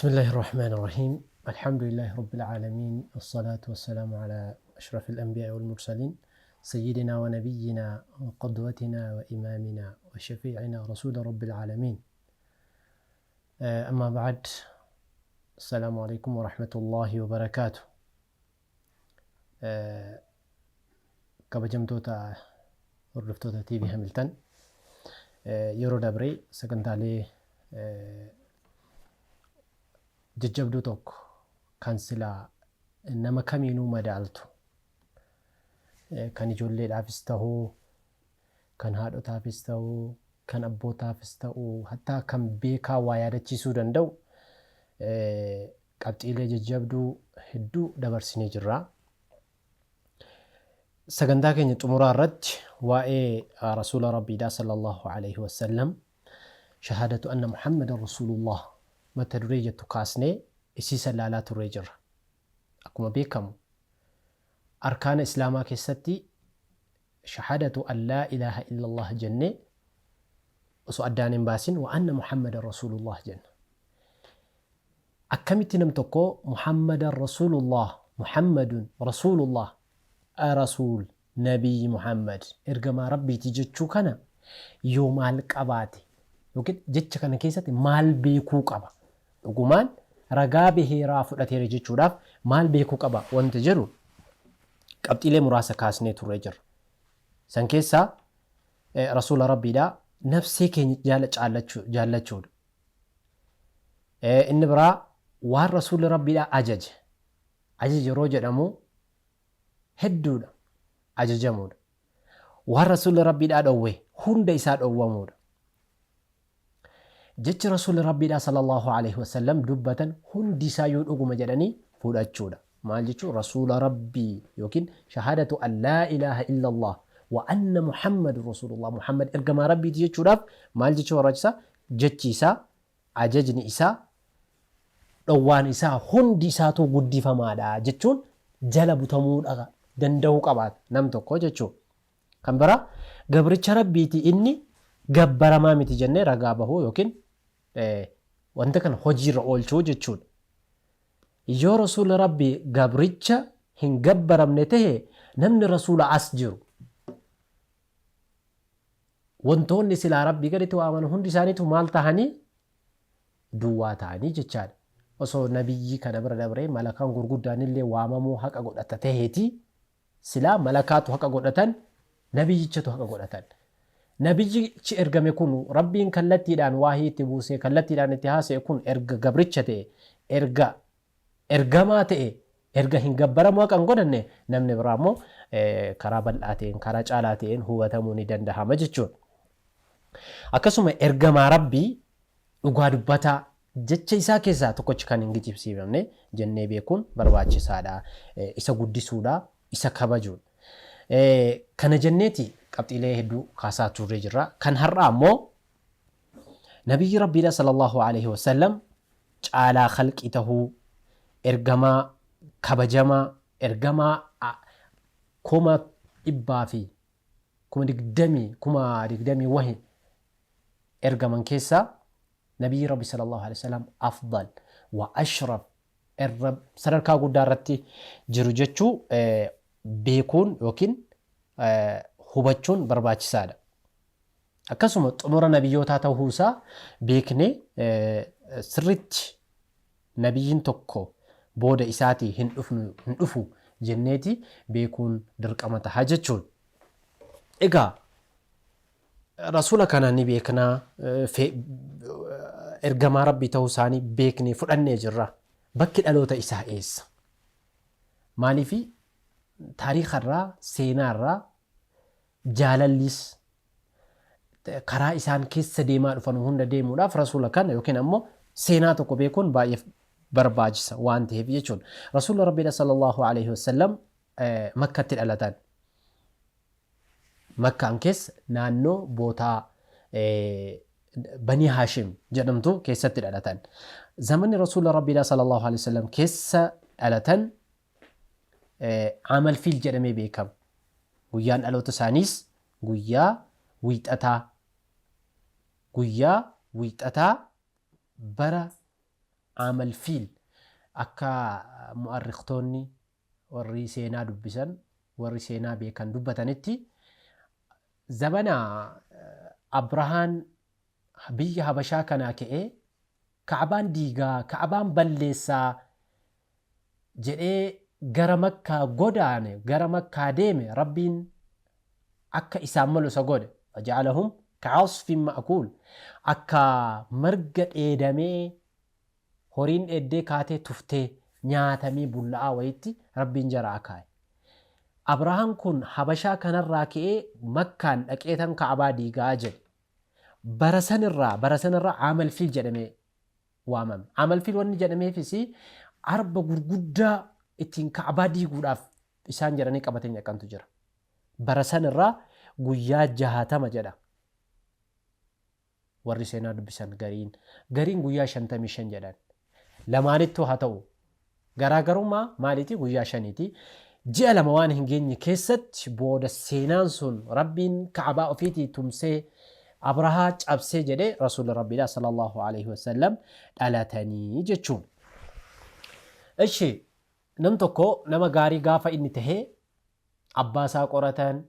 بسم الله الرحمن الرحيم. الحمد لله رب العالمين، والصلاة والسلام على أشرف الأنبياء والمرسلين، سيدنا ونبينا وقدوتنا وإمامنا وشفيعنا رسول رب العالمين. أما بعد، السلام عليكم ورحمة الله وبركاته. كبجمتوتا وردفتوتا تي في هاملتون يورو دابري سكنتالي jajjabduu tokko kan silaa nama kamiinuu madaaltu, kan ijoolleedhaafis ta'uu, kan haadhotaafis ta'uu, kan abbootaafis ta'uu, hattaa kan beekaa waa yaadachiisuu danda'u qabxiilee jajjabduu hedduu dabarsinee jirra. Sagantaa keenya xumuraa irratti waa'ee rasuula rabbiidhaa sallallahu alaihi wasallam shahaadatu anna muhammadan rasulullah mata duree jettu kaasnee isiisa laalaa turree jirra. Akkuma beekamu arkaana islaamaa keessatti shahaadatu an laa ilaaha illallah jennee osoo addaan hin baasin wa anna muhammadan rasulullah jenna. Akkamitti nam tokko muhammadan rasulullah, muhammadun rasulullah, rasuul nabii muhammad ergamaa rabbiiti jechuu kana yoo maal qabaate yookiin jecha kana keessatti maal beekuu qaba? Dhugumaan ragaa biheeraa fudhateera jechuudhaaf maal beekuu qaba wanta jedhu qabxiilee muraasa kaasnee turree jirra. San keessaa rasuula rabbiidhaa nafsee keenya jaallachuudha. Inni biraa waan rasuula rabbiidhaa ajaje yeroo jedhamu hedduudha, ajajamuudha. Waan rasuula rabbiidhaa dhowwe hunda isaa dhowwamuudha. Jechi rasuula rabbiidhaa sallallahu alaihi wasallam dubbatan hundi isaa yoo dhuguma jedhanii fudhachuudha. Maal jechuun rasuula rabbii yookiin shahaadatu an laa ilaaha illallah wa anna muhammadun rasulullah, muhammad ergamaa rabbiiti jechuudhaaf maal jechuu barbaachisaa? Jechi isaa, ajajni isaa, dhowwaan isaa hundi isaatu guddifamaadha jechuun jala butamuudha danda'uu qabaata nam tokko jechuudha. Kan biraa gabricha rabbiiti inni gabbaramaa miti jennee ragaa bahuu yookiin wanta kana hojiirra oolchuu jechuudha. Yoo rasuula rabbii gabricha hin gabbaramne tahe namni rasuula as jiru wantoonni silaa rabbii gaditti waaman hundi isaaniitu maal tahanii? Duwwaa tahanii jechaadha. Osoo nabiyyi kana bira dabree malakaan gurguddaan illee waamamuu haqa godhata taheeti silaa malakaatu haqa godhatan, nabiyyichatu haqa godhatan. Nabiyyichi ergame kun rabbiin kallattiidhaan waahii itti buusee kallattiidhaan itti haasa'e kun erga gabricha ta'e, erga ergamaa ta'e, erga hin gabbaramu haqa hin godhanne namni biraa immoo karaa bal'aa ta'een, karaa caalaa ta'een hubatamuu ni dandahama jechuudha. Akkasuma ergamaa rabbii dhugaa dubbataa jecha isaa keessaa tokkochi kan hin gijibsiifamne jennee beekuun barbaachisaadha. Isa guddisuudha, isa kabajuudha. Kana jenneeti qabxiilee hedduu kaasaa turree jirra. Kan har'aa immoo nabiyyi rabbiidha sallallahu alaihi wasallam caalaa khalqii tahuu, ergamaa kabajamaa, ergamaa 100,000 fi 20,000 wahi ergaman keessaa nabiyyi rabbi sallallahu alaihi wasallam afdal wa ashraf sadarkaa guddaa irratti jiru jechuu beekuun yookiin hubachuun barbaachisaadha. Akkasuma xumura nabiyyootaa ta'uusaa beeknee sirritti nabiyyiin tokko booda isaatii hin dhufu jenneeti beekuun dirqama taha jechuudha. Egaa rasuula kana ni beeknaa, ergamaa rabbii ta'uu isaanii beeknee fudhannee jirra. Bakki dhaloota isaa eessa? Maaliifi taariikharraa, seenaarraa jaalallis karaa isaan keessa deemaa dhufan hunda deemuudhaaf rasuula kana yookiin ammoo seenaa tokko beekuun baay'ee barbaachisa waan ta'eef jechuudha. Rasuula rabbiidha sallallahu alaihi wasallam makkatti dhalatan. Makkaan keessa naannoo bootaa Bani Haashim jedhamtu keessatti dhalatan. Zamanni rasuula rabbiidha sallallahu alaihi wasallam keessa dhalatan amal fiil jedhamee beekama. Guyyaan dhaloota isaaniis guyyaa wiixataa bara عمل فيل أكا مؤرختوني warri seenaa dubbisan warri seenaa beekan dubbatanitti zabana Abrahaan biyya Habashaa kanaa ka'ee Ka'abaan diigaa Ka'abaan balleessaa jedhee gara Makkaa godaane gara Makkaa deeme Rabbiin akka isaan malu isa godhe faja'alahum ka'asfin ma'kuul akka marga dheedamee horiin dheeddee kaatee tuftee nyaatamee bulla'aa wayitti Rabbiin jara akaa'e. Abrahaan kun Habashaa kanarraa ka'ee Makkaan dhaqeetan Ka'abaa diigaa jedhe. Bara sanirraa Amal Fiil jedhamee waamame. Amal Fiil wanni jedhameefis arba gurguddaa ittiin Ka'abaa diiguudhaaf isaan jedhanii qabatanii akkantu jira. Bara sanirraa guyyaa 60 jedha. Warri seenaa dubbisan gariin guyyaa 55 jedhan. Lamaanittuu haa ta'u. Garaagarummaa maaliiti guyyaa 5ti. Ji'a 2 waan hin geenye keessatti booda seenaan sun Rabbiin Ka'abaa ofiitii tumsee Abrahaa cabsee jedhee Rasuulli Rabbiidhaa sallallahu alaihi wasallam dhalatanii jechuun. Ishi nam tokko nama gaarii gaafa inni tahee abbaa isaa qoratan,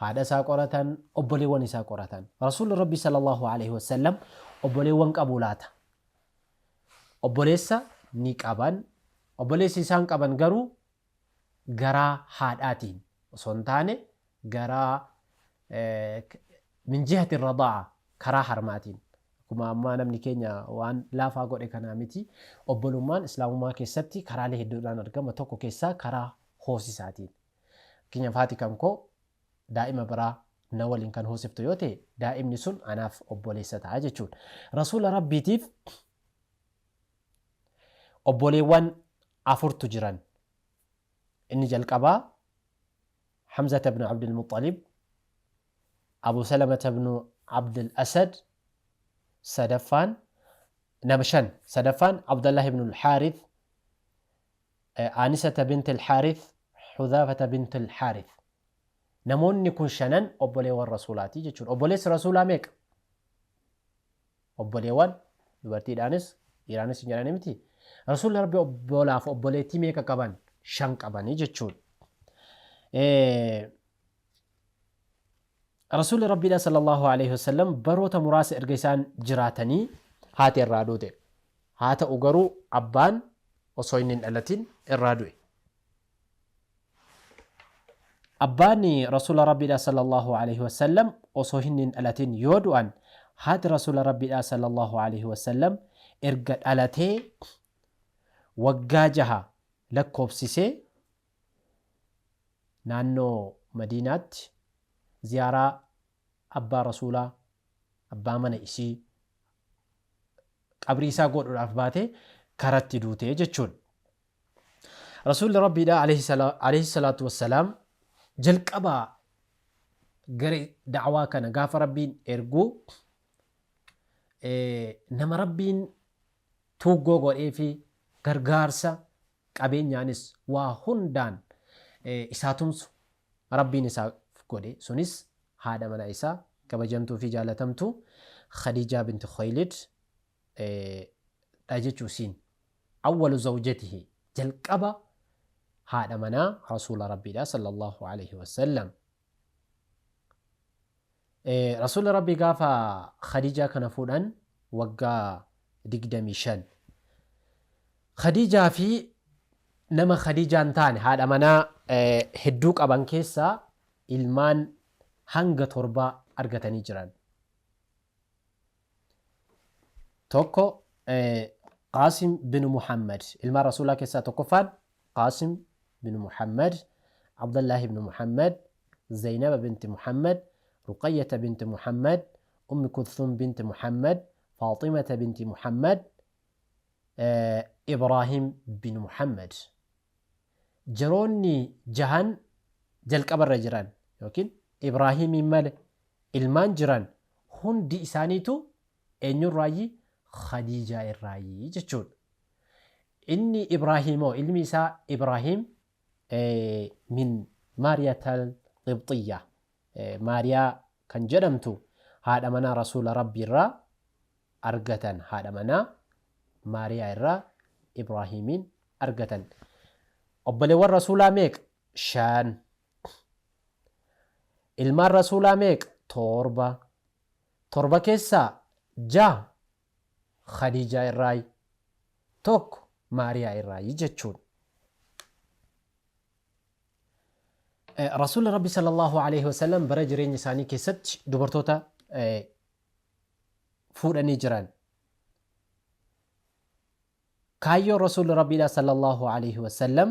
haadha isaa qoratan, obboleewwan isaa qoratan. Rasuulli Rabbii sallallahu alaihi wasallam obboleewwan qabu laata. Obboleessa ni qaban. Obboleessi isaan qaban garuu garaa haadhaatiin osoo hin taane garaa min jihati radaa karaa harmaatiin. Akkuma ammaa namni keenya waan laafaa godhe kanaa miti. Obbolummaan islaamummaa keessatti karaalee hedduudhaan argama. Tokko keessaa karaa hoosisaatiin. Fakkeenyaaf haati kan koo daa'ima biraa na waliin kan hoosiftu yoo ta'e daa'imni sun anaaf obboleessa ta'a jechuudha. Rasuula Rabbiitiif obboleewwan 4 jiran. Inni jalqabaa Hamza ibn Abdul Muttalib, Abu Salama ibn Abdul Asad, sadaffaan Abdullah ibn al-Harith, Anisata bint al-Harith, Hudhaafata bint al-Harith. Namoonni kun 5 obboleewwan rasuulaati jechuudha. Obboleessi rasuulaa meeqa? Obboleewwan dubartiidhaanis dhiiraanis hin jedhani miti. Rasuulli Rabbii obbolaaf obboleettii meeqa qaban? 5 qabanii jechuudha. Rasuulli Rabbiidhaa sallallahu alaihi wasallam baroota muraasa erga isaan jiraatanii haati irraa duute. Haa ta'u garuu abbaan osoo inni hin dhalatin irraa du'e. Abbaan Rasuula Rabbiidhaa sallallahu alaihi wasallam osoo inni hin dhalatin yoo du'an haati Rasuula Rabbiidhaa sallallahu alaihi wasallam erga dhalatee waggaa 6 lakkoofsisee naannoo Madiinaatti ziyaaraa abbaa rasuulaa abbaa mana isii qabrii isaa godhuudhaaf baate karatti duutee jechuun. Rasuulli Rabbiidhaa alayhi salaatu wassalaam jalqabaa gara da'waa kana gaafa Rabbiin erguu nama Rabbiin tuuggoo godhee fi gargaarsa qabeenyaanis waa hundaan isaa tumsu Rabbiin isaa godhe sunis haadha mana isaa kabajamtuu fi jaalatamtu Khadijaa binti Khuwaylid dha jechuusiin awwalu zawjatihi jalqaba haadha manaa Rasuula Rabbiidhaa sallallahu alaihi wasallam. Rasuulli Rabbii gaafa Khadijaa kana fuudhan waggaa 25. Khadijaa fi nama Khadijaan taane haadha manaa hedduu qaban keessaa ilmaan hanga 7 argatanii jiran. Tokko Qaasim bin Muhammad ilma Rasuulaa keessaa tokkoffaan Qaasim bin Muhammad, Abdullah ibn Muhammad, Zaynab binti Muhammad, Ruqayyata binti Muhammad, Kulthum binti Muhammad, Faaximata binti Muhammad, Ibrahim bin Muhammad. Jaroonni 6 jalqabarra jiran yookiin Ibraahimiin malee ilmaan jiran hundi isaaniitu eenyurraayi Khadijaa irraayi jechuudha. Inni Ibraahimoo ilmi isaa Ibraahim min Maariyatal Qibxiyyaa Maariyaa kan jedhamtu haadha manaa Rasuula Rabbii irraa argatan haadha manaa maariyaa irraa ibraahiimiin argatan. obboleewwan rasuulaa meeq? 5. ilmaan rasuulaa meeq? 7. 7 keessaa 6 khadiijaa irraa, 1 maariyaa irraa jechuun. rasuulli rabbi sallallahu alaihi wasallam bara jireenya isaanii keessatti dubartoota fuudhanii jiran. kaayyoo rasuulli rabbiidha sallallahu alaihi wasallam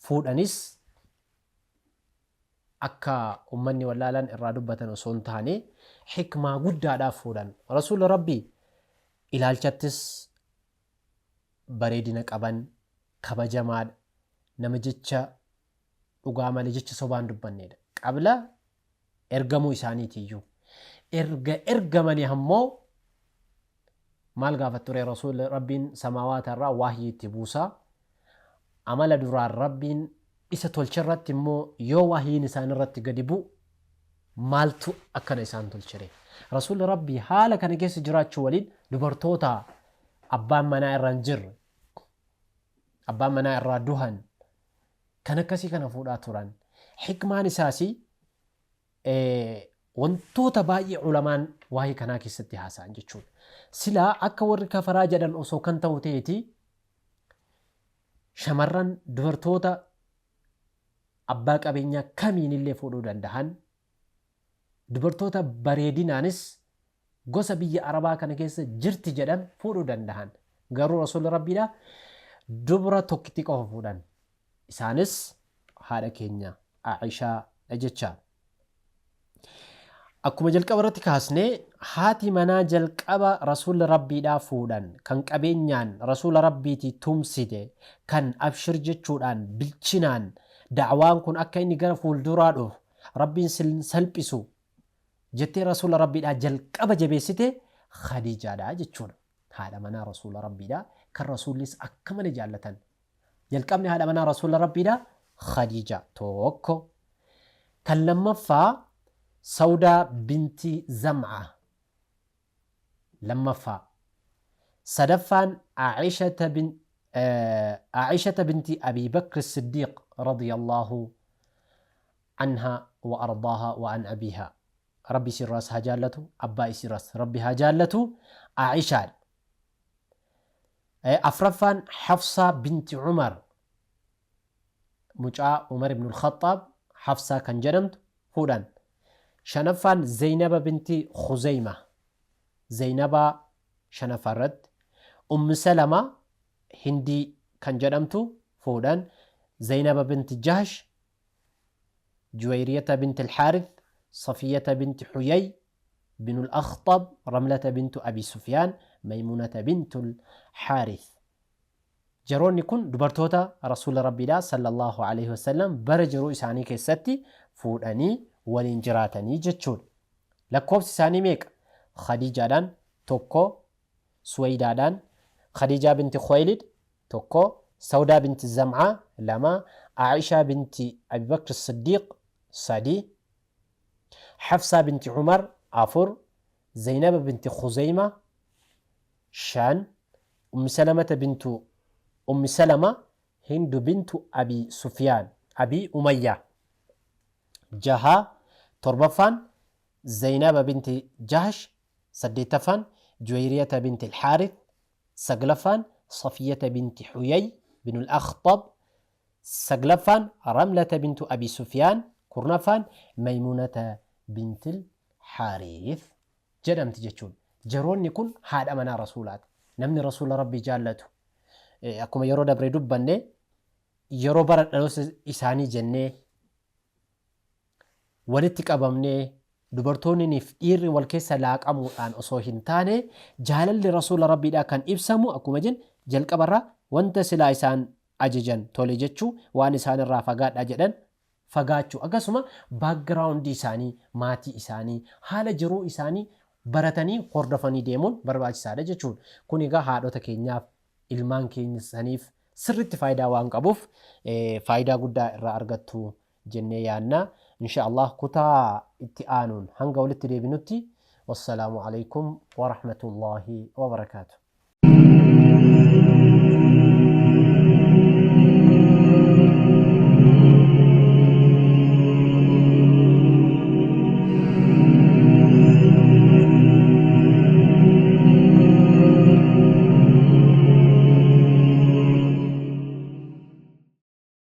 fuudhanis akka ummanni wallaalan irraa dubbatan osoo hin taane hikmaa guddaadhaaf fuudhan. rasuulli rabbi ilaalchattis bareedina qaban, kabajamaadha, nama jecha dhugaa malee jecha sobaan dubbanneedha. qabla ergamuu isaaniitiyyuu erga ergamanii ammoo maal gaafat ture rasuulli rabbiin samaawaata irraa waahii itti buusaa. amala duraan rabbiin isa tolcherratti immoo yoo waahiin isaan irratti gadi bu'u maaltu akkana isaan tolchire. rasuulli rabbii haala kana keessa jiraachuu waliin dubartoota abbaan manaa irraa hin jirre, abbaan manaa irraa duhan kan akkasii kana fuudhaa turan. hikmaan isaas wantoota baay'ee ulamaan waa'ee kanaa keessatti haasa'an jechuudha. silaa akka warri kafaraa jedhan osoo kan ta'u ta'eeti shamarran dubartoota abbaa qabeenyaa kamiin illee fuudhuu danda'an, dubartoota bareedinaanis gosa biyya arabaa kana keessa jirti jedhan fuudhuu danda'an. garuu rasuulli rabbiidha dubra tokkitti qofa fuudhan. isaanis haadha keenya Aishaa jecha. akkuma jalqaba irratti kaasnee haati manaa jalqaba rasuula rabbiidhaa fuudhan kan qabeenyaan rasuula rabbiitii tumsite kan abshir jechuudhaan bilchinaan da'waan kun akka inni gara fuulduraa dhufu rabbiin salphisu jettee rasuula rabbiidhaa jalqaba jabeessite Khadiijaadha jechuudha. haadha manaa rasuula rabbiidhaa kan rasuullis akka malee jaallatan. jalqabni haadha manaa rasuula rabbiidhaa Khadiija tokko. kan lammaffaa سودة بنت زمعة لما صدفان عائشة بنت أبي بكر الصديق رضي الله عنها وأرضاها وعن أبيها. ربي سراس هجالته أبا سراس ربي هجالته عائشة. أفرفان حفصة بنت عمر مجاء عمر بن الخطاب. حفصة كان جنمت فودان. شنفان زينب بنت خزيمة. زينب شنفرد. سلمة هندي كان جنمتو فودان. زينب بنت جهش. جويرية بنت الحارث. صفية بنت حيي بن الأخطب. رملة بنت أبي سفيان. ميمونة بنت الحارث. جرون يكون دبرتوتا رسول ربي صلى الله عليه وسلم برجرو إساني كيستي فوداني waliin jiraatanii jechuudha. lakkoofsi isaanii meeqa? Khadiijaadhaan tokko, Suwaydaadhaan Khadiijaa binti Khuwaylid tokko, Sawdaa binti Zam'aa lama, Aishaa binti Abi Bakr Siddiq sadi, Hafsaa binti Umar afur, Zaynab binti Khuzayma shan, Salamata bintu Salama Hindu bintu Abi Sufyaan Abi Umayyaa جها. تربفان زينب بنت جهش. سديتفان جويرية بنت الحارث. سقلفان صفية بنت حيي بن الأخطب. سقلفان رملة بنت أبي سفيان. كرنفان ميمونة بنت الحارث. جرم تجتون جرون يكون هذا أمنا رسولات نمني رسول ربي جالته. أكما يرو دبري دبني يرو برد إساني جنة walitti qabamnee dubartoonniif dhiirri wal keessa laaqamuudhaan osoo hin taane jaalalli rasuula rabbiidhaa kan ibsamu akkuma jennu jalqabarraa wanta silaa isaan ajajan tole jechuu, waan isaan irraa fagaadhaa jedhan fagaachuu, akkasuma baakgiraawundii isaanii, maatii isaanii, haala jiruu isaanii baratanii hordofanii deemuun barbaachisaadha jechuudha. kun egaa haadhota keenyaaf ilmaan keenyaniif sirriitti faayidaa waan qabuuf faayidaa guddaa irraa argattu jennee yaadna. إن شاء الله كتا اتئانون هنقا ولتدي بنتي. والسلام عليكم ورحمة الله وبركاته.